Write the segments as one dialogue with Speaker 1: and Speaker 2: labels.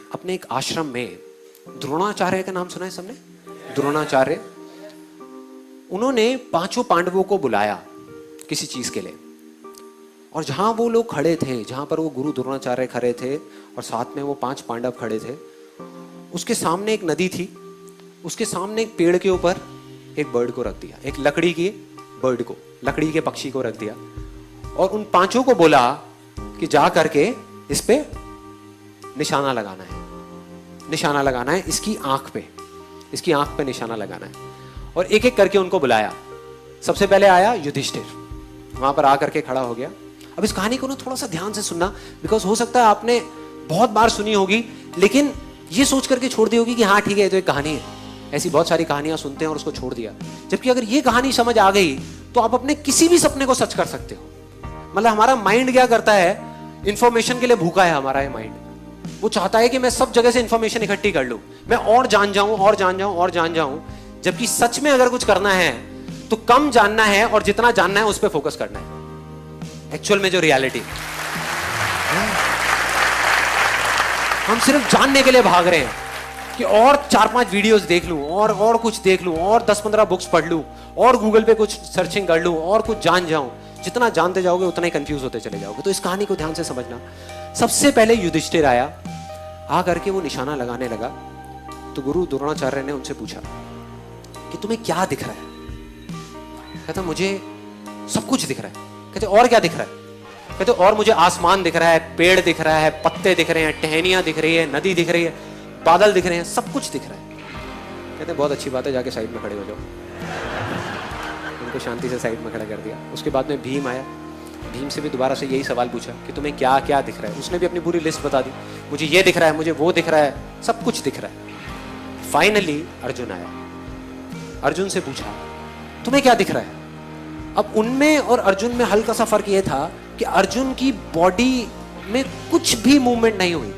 Speaker 1: अपने एक आश्रम में, द्रोणाचार्य का नाम सुना है सबने? द्रोणाचार्य, उन्होंने पांचों पांडवों को बुलाया किसी चीज के लिए, और जहां वो लोग खड़े थे, जहां पर वो गुरु द्रोणाचार्य खड़े थे और साथ में वो 5 पांडव खड़े थे, उसके सामने एक नदी थी, उसके सामने एक पेड़ के ऊपर एक बर्ड को रख दिया, एक लकड़ी के बर्ड को, लकड़ी के पक्षी को रख दिया, और उन 5 को बोला कि जा करके इस पे निशाना लगाना है, निशाना लगाना है इसकी आंख पे, इसकी आंख पे निशाना लगाना है। और एक एक करके उनको बुलाया। सबसे पहले आया युधिष्ठिर, वहां पर आकर के खड़ा हो गया। अब इस कहानी को ना थोड़ा सा ध्यान से सुनना, बिकॉज हो सकता है आपने बहुत बार सुनी होगी लेकिन ये सोच करके छोड़ दी होगी कि हाँ ठीक है, ये तो एक कहानी है। ऐसी बहुत सारी कहानियां सुनते हैं और उसको छोड़ दिया। जबकि अगर ये कहानी समझ आ गई तो आप अपने किसी भी सपने को सच कर सकते हो। मतलब हमारा माइंड क्या करता है, इंफॉर्मेशन के लिए भूखा है हमारा ये माइंड। वो चाहता है कि मैं सब जगह से इंफॉर्मेशन इकट्ठी कर लूं, मैं और जान जाऊं और जान जाऊं और जान जाऊं। जबकि सच में अगर कुछ करना है तो कम जानना है और जितना जानना है उस पर फोकस करना है। एक्चुअल में जो रियलिटी, हम सिर्फ जानने के लिए भाग रहे हैं कि और 4-5 वीडियोस देख लूं और कुछ देख लूं और 10-15 बुक्स पढ़ लूं और गूगल पे कुछ सर्चिंग कर लूं और कुछ जान जाऊं। जितना जानते जाओगे उतना ही कंफ्यूज होते चले जाओगे। तो इस कहानी को ध्यान से समझना। सबसे पहले युधिष्ठिर आया, आ करके वो निशाना लगाने लगा। तो गुरु द्रोणाचार्य ने उनसे पूछा कि तुम्हें क्या दिख रहा है? कहता मुझे सब कुछ दिख रहा है। कहते और क्या दिख रहा है? कहते और मुझे आसमान दिख रहा है, पेड़ दिख रहा है, पत्ते दिख रहे हैं, टहनियां दिख रही है, नदी दिख रही है, बादल दिख रहे हैं, सब कुछ दिख रहा है। कहते बहुत अच्छी बात है, जाके साइड में खड़े हो जाओ। उनको शांति से साइड में खड़ा कर दिया। उसके बाद में भीम आया। भीम से भी दोबारा से यही सवाल पूछा कि तुम्हें क्या क्या दिख रहा है? उसने भी अपनी पूरी लिस्ट बता दी, मुझे ये दिख रहा है, मुझे वो दिख रहा है, सब कुछ दिख रहा है। फाइनली अर्जुन आया। अर्जुन से पूछा तुम्हें क्या दिख रहा है? अब उनमें और अर्जुन में हल्का सा फर्क यह था कि अर्जुन की बॉडी में कुछ भी मूवमेंट नहीं हुई,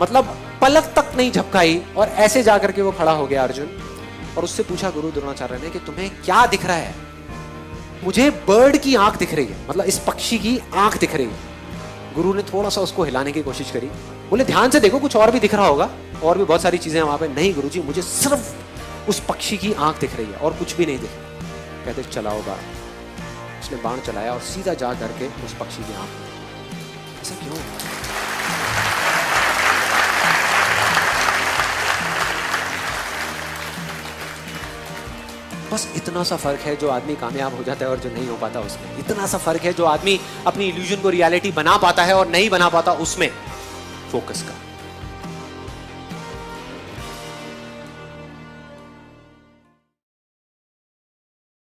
Speaker 1: मतलब पलक तक नहीं झपकाई, और ऐसे जाकर के वो खड़ा हो गया अर्जुन। और उससे पूछा गुरु द्रोणाचार्य ने कि तुम्हें क्या दिख रहा है? मुझे बर्ड की आंख दिख रही है, मतलब इस पक्षी की आंख दिख रही है। गुरु ने थोड़ा सा उसको हिलाने की कोशिश करी, बोले ध्यान से देखो कुछ और भी दिख रहा होगा, और भी बहुत सारी चीजें वहां पे। नहीं गुरुजी, मुझे सिर्फ उस पक्षी की आंख दिख रही है और कुछ भी नहीं दिख रहा। कहते चलाओ बाण। उसने बाण चलाया और सीधा जा करके उस पक्षी की आंख। ऐसा क्यों? बस इतना सा फर्क है जो आदमी कामयाब हो जाता है और जो नहीं हो पाता उसमें। इतना सा फर्क है जो आदमी अपनी इल्यूजन को रियलिटी बना पाता है और नहीं बना पाता उसमें। फोकस का।